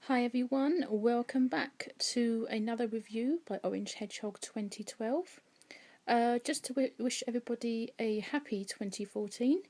Hi everyone, welcome back to another review by Orange Hedgehog 2012. Just to wish everybody a happy 2014,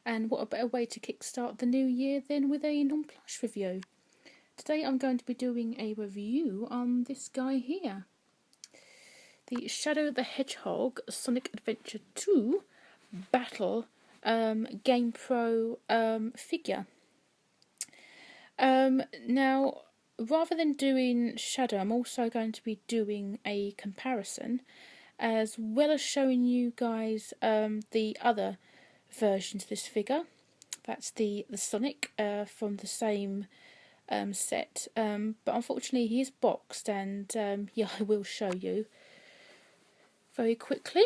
and what a better way to kickstart the new year than with a non-plush review. Today I'm going to be doing a review on this guy here, the Shadow the Hedgehog Sonic Adventure 2 Battle GamePro figure. Now, rather than doing Shadow, I'm also going to be doing a comparison, as well as showing you guys the other versions of this figure. That's the Sonic from the same set, but unfortunately he is boxed, and yeah, I will show you very quickly.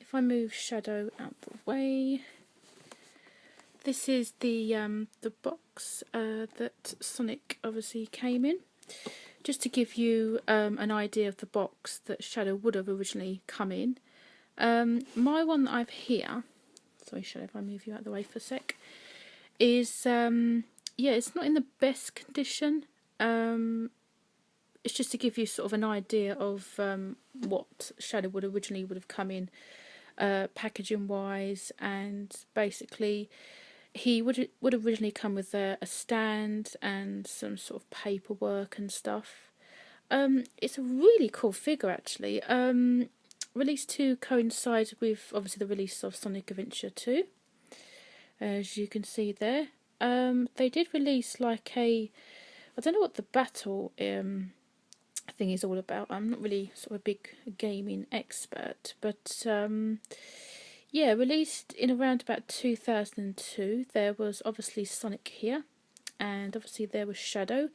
If I move Shadow out the way. This is the box that Sonic obviously came in. Just to give you an idea of the box that Shadow would have originally come in. My one that I've here, sorry Shadow, if I move you out of the way for a sec, is yeah, it's not in the best condition. It's just to give you sort of an idea of what Shadow would have come in packaging wise, and basically he would have originally come with a stand and some sort of paperwork and stuff. It's a really cool figure actually. Released to coincide with obviously the release of Sonic Adventure 2, as you can see there. They did release like I don't know what the battle thing is all about. I'm not really sort of a big gaming expert, but yeah, released in around about 2002. There was obviously Sonic here, and obviously there was Shadow.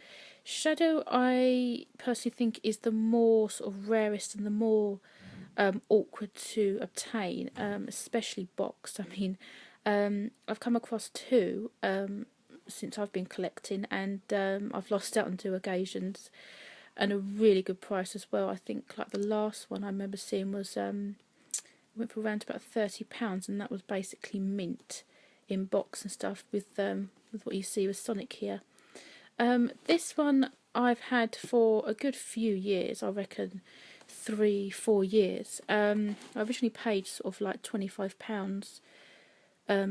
Shadow, I personally think, is the more sort of rarest and the more awkward to obtain, especially boxed. I mean, I've come across two since I've been collecting, and I've lost out on two occasions, and a really good price as well. I think like the last one I remember seeing was went for around about £30, and that was basically mint in box and stuff with what you see with Sonic here. This one I've had for a good few years, I reckon 3-4 years. I originally paid sort of like £25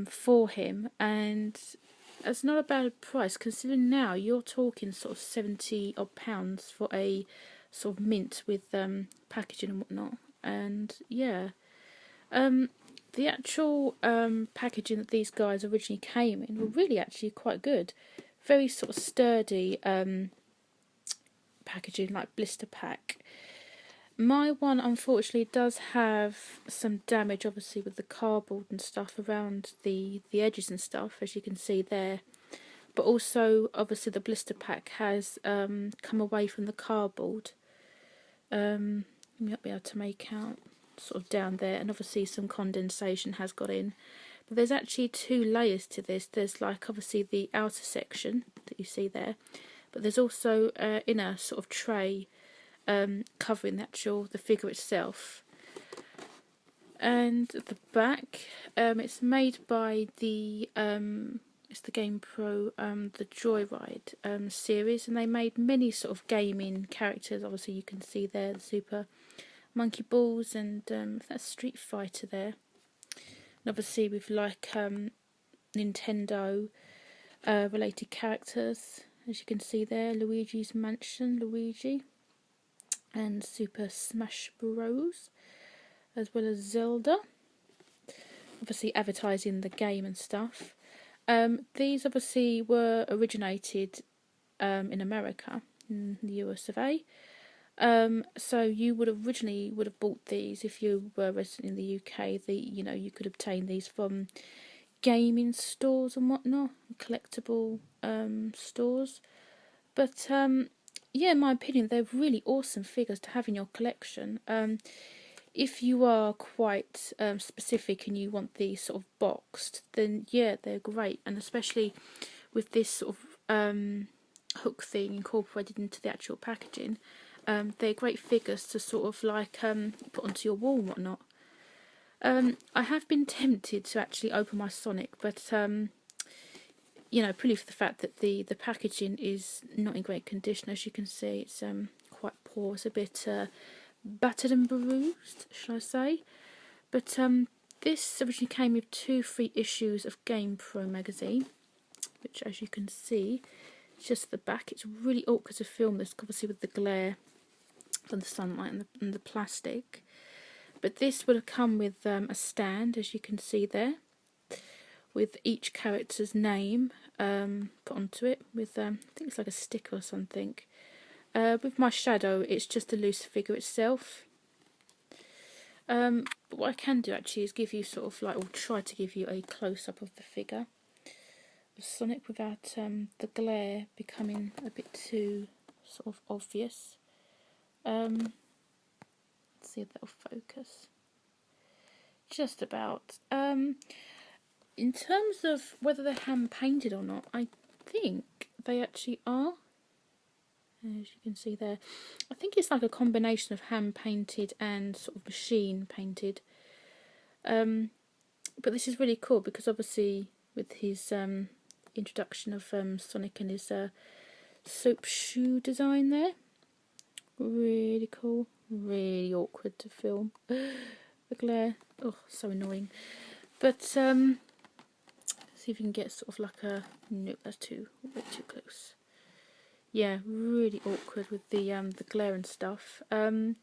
for him, and it's not a bad price considering now you're talking sort of £70 for a sort of mint with packaging and whatnot. And yeah, the actual packaging that these guys originally came in were really actually quite good. Very sort of sturdy packaging, like blister pack. My one unfortunately does have some damage, obviously with the cardboard and stuff around the edges and stuff, as you can see there. But also obviously the blister pack has come away from the cardboard. You might be able to make out sort of down there, and obviously some condensation has got in. But there's actually two layers to this. There's like obviously the outer section that you see there, but there's also inner sort of tray covering the figure itself. And at the back, it's made by the it's the GamePro the Joyride series, and they made many sort of gaming characters. Obviously you can see there the Super Monkey Balls, and that's Street Fighter there. And obviously with like Nintendo related characters, as you can see there, Luigi's Mansion, Luigi, and Super Smash Bros, as well as Zelda, obviously advertising the game and stuff. These obviously were originated in America, in the US of A. So you would have originally bought these if you were resident in the UK. You could obtain these from gaming stores and whatnot, collectible stores. But yeah, in my opinion, they're really awesome figures to have in your collection. If you are quite specific and you want these sort of boxed, then yeah, they're great. And especially with this sort of hook thing incorporated into the actual packaging, they're great figures to sort of like put onto your wall and whatnot. I have been tempted to actually open my Sonic, but you know, purely for the fact that the packaging is not in great condition. As you can see, it's quite poor. It's a bit battered and bruised, shall I say. But this originally came with 2 free issues of Game Pro magazine, which, as you can see, is just the back. It's really awkward to film this, obviously, with the glare from the sunlight and the plastic. But this would have come with a stand, as you can see there, with each character's name put onto it, with I think it's like a sticker or something. With my shadow, it's just a loose figure itself. But what I can do actually is give you sort of like, or try to give you a close-up of the figure of Sonic without the glare becoming a bit too sort of obvious. Let's see if that'll focus. Just about. In terms of whether they're hand painted or not, I think they actually are. As you can see there, I think it's like a combination of hand painted and sort of machine painted. But this is really cool because obviously with his introduction of Sonic and his soap shoe design there, really cool, really awkward to film. The glare, oh, so annoying. But see if you can get sort of like a, nope, that's way too close. Yeah, really awkward with the glare and stuff. But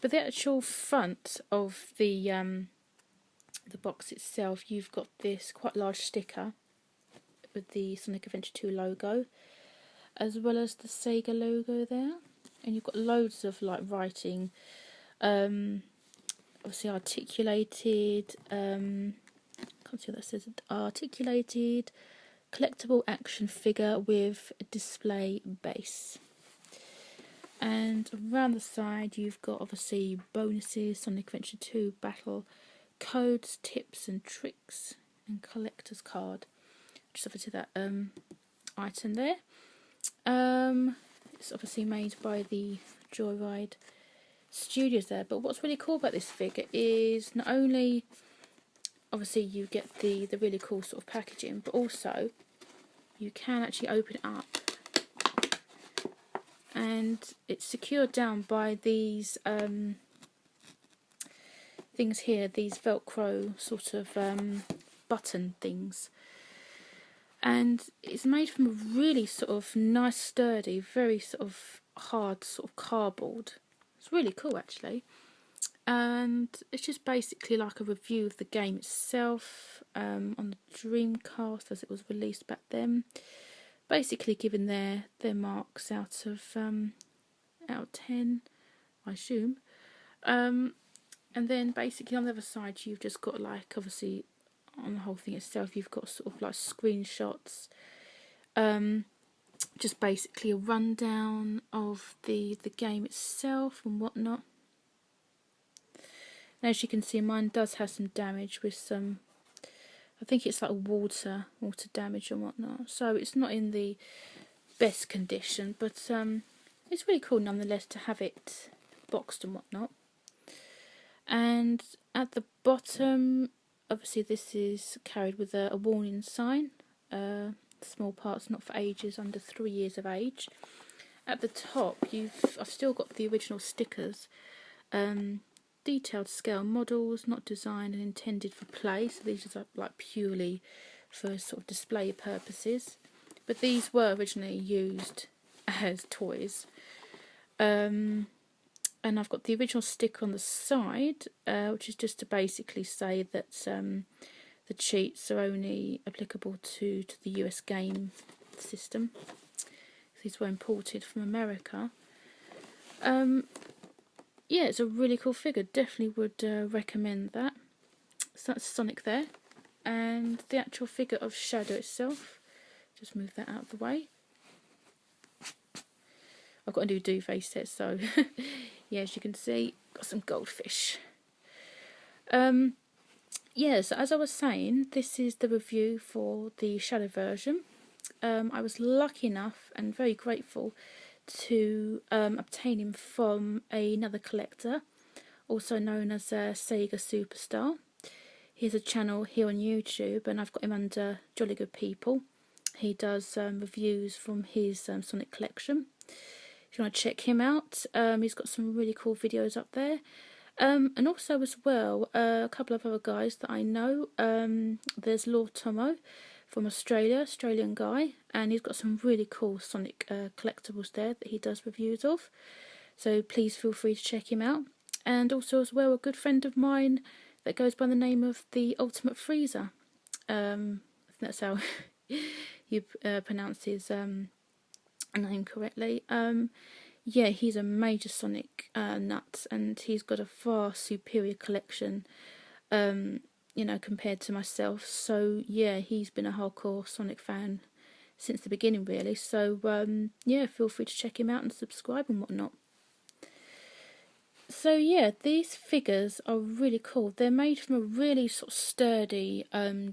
the actual front of the box itself, you've got this quite large sticker with the Sonic Adventure 2 logo, as well as the Sega logo there, and you've got loads of like writing, obviously articulated. Can't see what that says. Articulated collectible action figure with a display base. And around the side you've got obviously bonuses, Sonic Adventure 2 battle codes, tips and tricks, and collector's card. Just obviously that item there. It's obviously made by the Joyride studios there. But what's really cool about this figure is not only obviously you get the really cool sort of packaging, but also you can actually open it up and it's secured down by these things here, these Velcro sort of button things, and it's made from a really sort of nice, sturdy, very sort of hard sort of cardboard. It's really cool actually. And it's just basically like a review of the game itself on the Dreamcast as it was released back then. Basically giving their marks out of 10, I assume. And then basically on the other side you've just got like, obviously on the whole thing itself you've got sort of like screenshots, just basically a rundown of the game itself and whatnot. And as you can see, mine does have some damage with some, I think it's like water damage and whatnot. So it's not in the best condition, but it's really cool nonetheless to have it boxed and whatnot. And at the bottom, obviously this is carried with a warning sign. Small parts not for ages under 3 years of age. At the top, I've still got the original stickers. Detailed scale models, not designed and intended for play, so these are like purely for sort of display purposes, but these were originally used as toys. And I've got the original sticker on the side, which is just to basically say that the cheats are only applicable to the US game system. These were imported from America. Yeah, it's a really cool figure. Definitely would recommend that. So that's Sonic there. And the actual figure of Shadow itself. Just move that out of the way. I've got a new duvet set, so yeah, as you can see, got some goldfish. Yeah, so as I was saying, this is the review for the Shadow version. I was lucky enough and very grateful to obtain him from another collector, also known as Sega Superstar. He has a channel here on YouTube, and I've got him under Jolly Good People. He does reviews from his Sonic collection. If you want to check him out, he's got some really cool videos up there. And also as well, a couple of other guys that I know. There's Lord Tomo from Australia, Australian guy, and he's got some really cool Sonic collectibles there that he does reviews of. So please feel free to check him out. And also as well, a good friend of mine that goes by the name of the Ultimate Freezer. I think that's how you pronounce his name correctly. Yeah, he's a major Sonic nut, and he's got a far superior collection, you know, compared to myself. So yeah, he's been a hardcore Sonic fan since the beginning, really. So yeah, feel free to check him out and subscribe and whatnot. So yeah, these figures are really cool. They're made from a really sort of sturdy,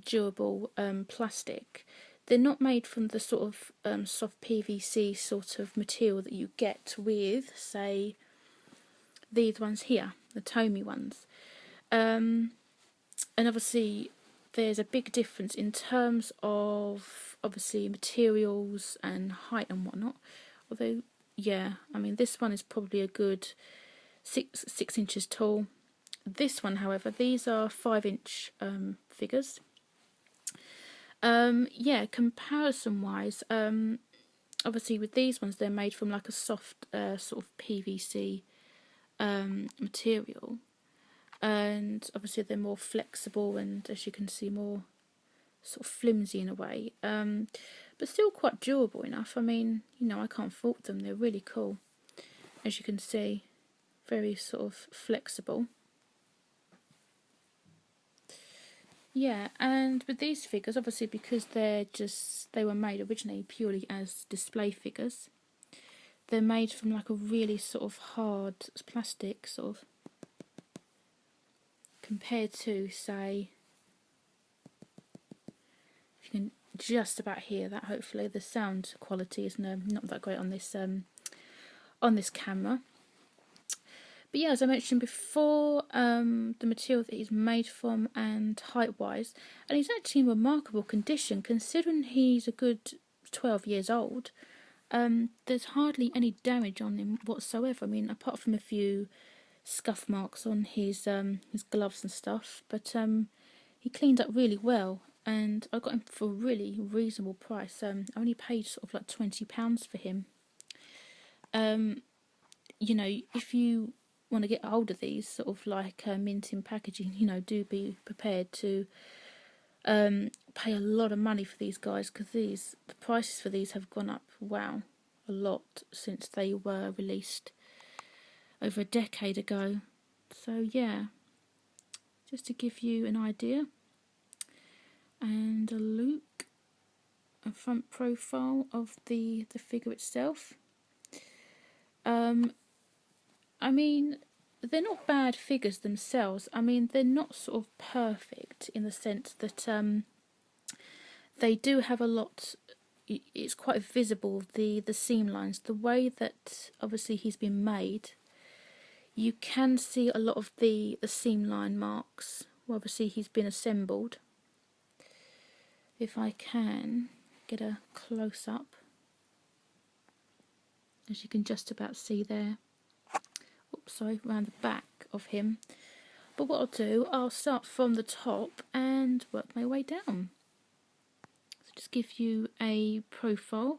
durable plastic. They're not made from the sort of soft PVC sort of material that you get with, say, these ones here, the Tomy ones. And obviously there's a big difference in terms of, obviously, materials and height and whatnot. Although, yeah, I mean, this one is probably a good 6 inches tall. This one, however, these are 5-inch figures. Yeah, comparison wise, obviously with these ones, they're made from like a soft sort of PVC material, and obviously they're more flexible and, as you can see, more sort of flimsy in a way, but still quite durable enough. I mean, you know, I can't fault them. They're really cool, as you can see, very sort of flexible. Yeah, and with these figures, obviously, because they were made originally purely as display figures, they're made from like a really sort of hard plastic, sort of, compared to, say, if you can just about hear that, hopefully the sound quality is not that great on this camera. But yeah, as I mentioned before, the material that he's made from and height-wise, and he's actually in remarkable condition considering he's a good 12 years old. There's hardly any damage on him whatsoever. I mean, apart from a few scuff marks on his gloves and stuff, but he cleaned up really well, and I got him for a really reasonable price. I only paid sort of like £20 for him. You know, if you want to get hold of these sort of like mint in packaging, you know, do be prepared to pay a lot of money for these guys, because the prices for these have gone up, wow, a lot since they were released over a decade ago. So yeah, just to give you an idea, and a look, a front profile of the figure itself. I mean, they're not bad figures themselves. I mean, they're not sort of perfect in the sense that they do have a lot. It's quite visible, the seam lines, the way that obviously he's been made. You can see a lot of the seam line marks. Well, obviously he's been assembled. If I can get a close up, as you can just about see there. Oops, sorry, around the back of him. But what I'll do, I'll start from the top and work my way down. So just give you a profile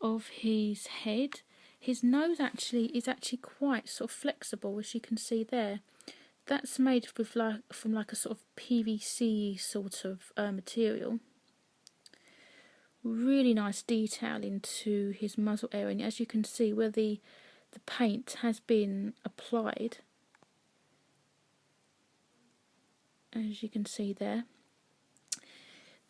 of his head. His nose is actually quite sort of flexible, as you can see there. That's made with from a sort of PVC sort of material. Really nice detail into his muzzle area, and as you can see where the paint has been applied, as you can see there.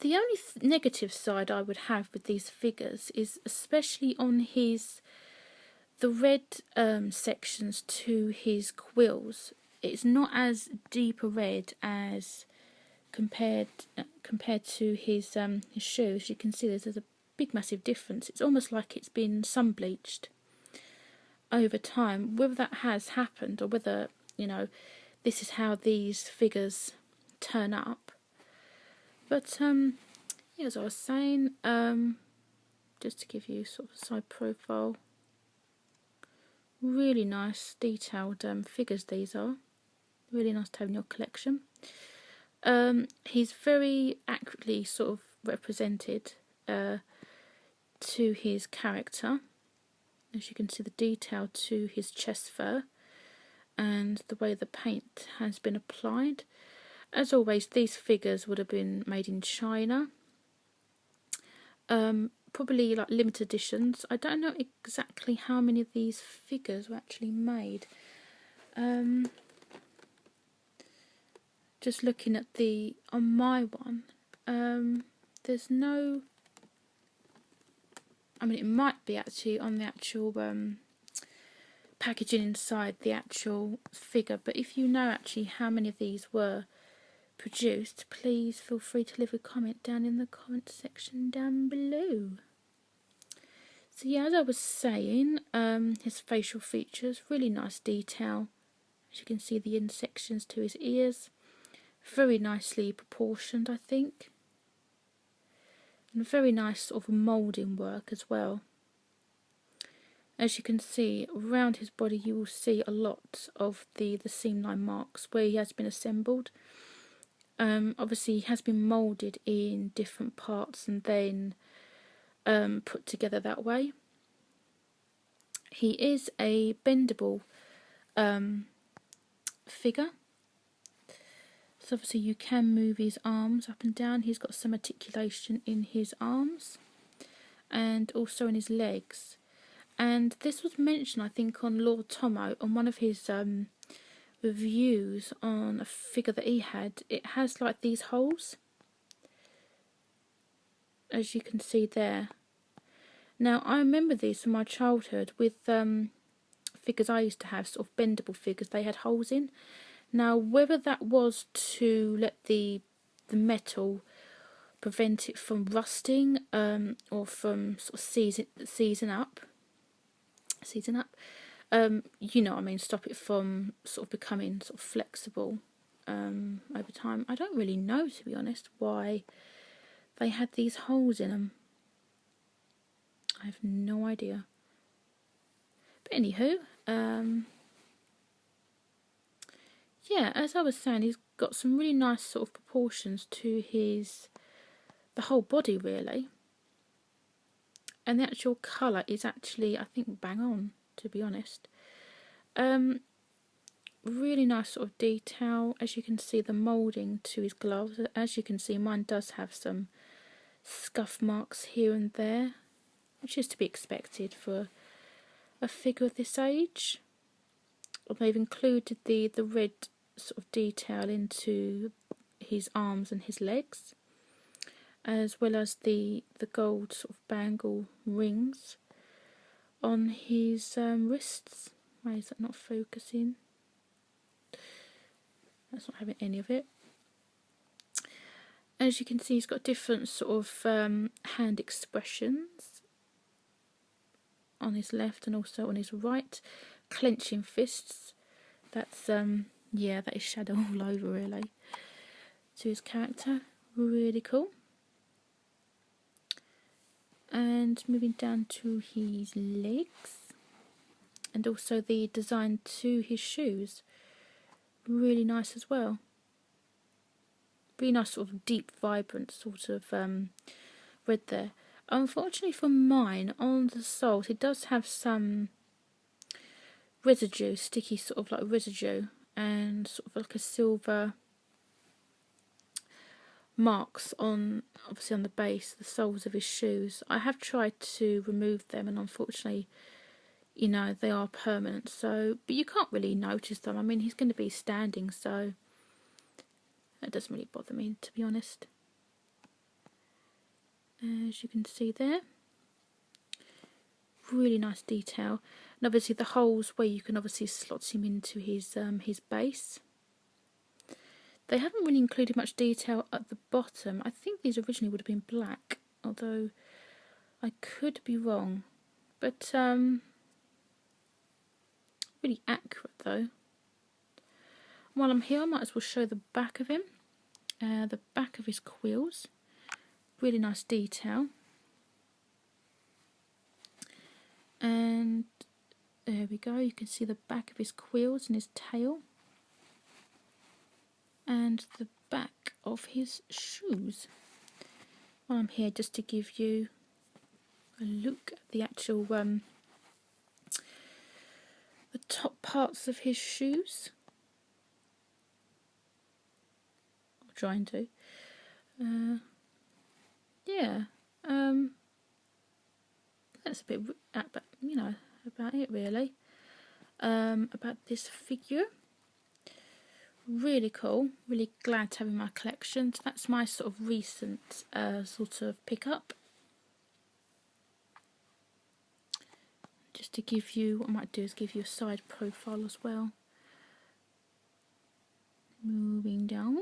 The only negative side I would have with these figures is especially on the red sections to his quills. It's not as deep a red as compared to his shoes. You can see there's a big massive difference. It's almost like it's been sun bleached over time. Whether that has happened or whether, you know, this is how these figures turn up. But yeah, yeah, as I was saying, just to give you sort of a side profile, really nice detailed figures these are. Really nice to have in your collection. He's very accurately sort of represented to his character. As you can see, the detail to his chest fur and the way the paint has been applied. As always, these figures would have been made in China. Probably like limited editions. I don't know exactly how many of these figures were actually made. Just looking at on my one, there's no, I mean it might be actually on the actual packaging inside the actual figure, but if you know actually how many of these were produced, please feel free to leave a comment down in the comment section down below. So yeah, as I was saying, his facial features, really nice detail. As you can see, the end sections to his ears, very nicely proportioned, I think, and very nice sort of moulding work as well. As you can see, around his body you will see a lot of the seam line marks where he has been assembled. Obviously he has been moulded in different parts and then put together that way. He is a bendable figure, so obviously you can move his arms up and down. He's got some articulation in his arms and also in his legs. And this was mentioned, I think, on Lord Tomo on one of his reviews on a figure that he had. It has like these holes, as you can see there. Now I remember these from my childhood with figures I used to have, sort of bendable figures. They had holes in. Now whether that was to let the metal prevent it from rusting or from sort of seizing up, you know what I mean, stop it from sort of becoming sort of flexible over time. I don't really know, to be honest, why they had these holes in them. I have no idea. But anywho, yeah, as I was saying, he's got some really nice sort of proportions to the whole body really. And the actual colour is actually, I think, bang on, to be honest. Really nice sort of detail. As you can see, the moulding to his gloves. As you can see, mine does have some scuff marks here and there, which is to be expected for a figure of this age. They've included the red sort of detail into his arms and his legs, as well as the gold sort of bangle rings on his wrists. Why is that not focusing? That's not having any of it. As you can see, he's got different sort of hand expressions on his left and also on his right. Clenching fists. That's yeah, that is shadow all over really to his character. Really cool. And moving down to his legs and also the design to his shoes, really nice as well. Really nice sort of deep vibrant sort of red there. Unfortunately for mine, on the soles it does have some residue, sticky sort of like residue, and sort of like a silver marks on, obviously on the base, the soles of his shoes. I have tried to remove them and unfortunately, you know, they are permanent, so, but you can't really notice them. I mean, he's going to be standing, so that doesn't really bother me, to be honest. As you can see there, really nice detail. And obviously the holes where you can obviously slot him into his base. They haven't really included much detail at the bottom. I think these originally would have been black, although I could be wrong. But really accurate though. While I'm here, I might as well show the back of him. The back of his quills. really nice detail. And there we go, you can see the back of his quills and his tail. And the back of his shoes. Well, I'm here just to give you a look at the actual the top parts of his shoes. I'm trying to. Yeah. That's a bit, you know, about it really. About this figure. Really cool. Really glad to have in my collection. So that's my sort of recent sort of pickup. Just to give you, what I might do is give you a side profile as well. Moving down.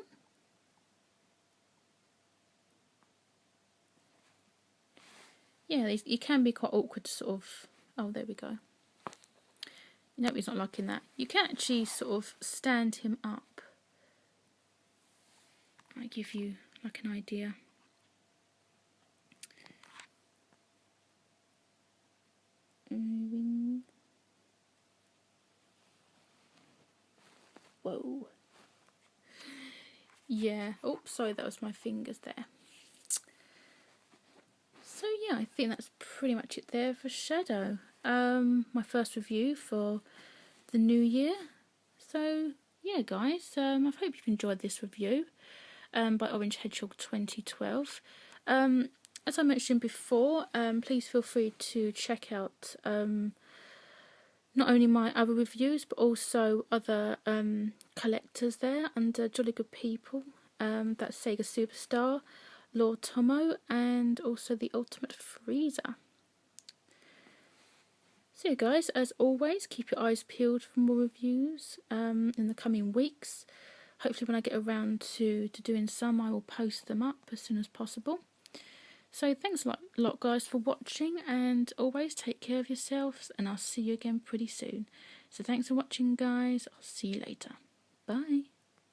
Yeah, you can be quite awkward to sort of, oh there we go. No, he's not liking that. You can actually sort of stand him up. Might give you like an idea. Moving. Whoa. Yeah. Oh, sorry, that was my fingers there. So yeah, I think that's pretty much it there for Shadow. My first review for the new year. So yeah, guys, I hope you've enjoyed this review by Orange Hedgehog 2012. As I mentioned before, please feel free to check out not only my other reviews but also other collectors there under Jolly Good People. That's Sega Superstar, Lord Tomo, and also the Ultimate Freezer. So yeah, guys, as always, keep your eyes peeled for more reviews in the coming weeks. Hopefully when I get around to doing some, I will post them up as soon as possible. So thanks a lot guys for watching, and always take care of yourselves, and I'll see you again pretty soon. So thanks for watching guys, I'll see you later. Bye.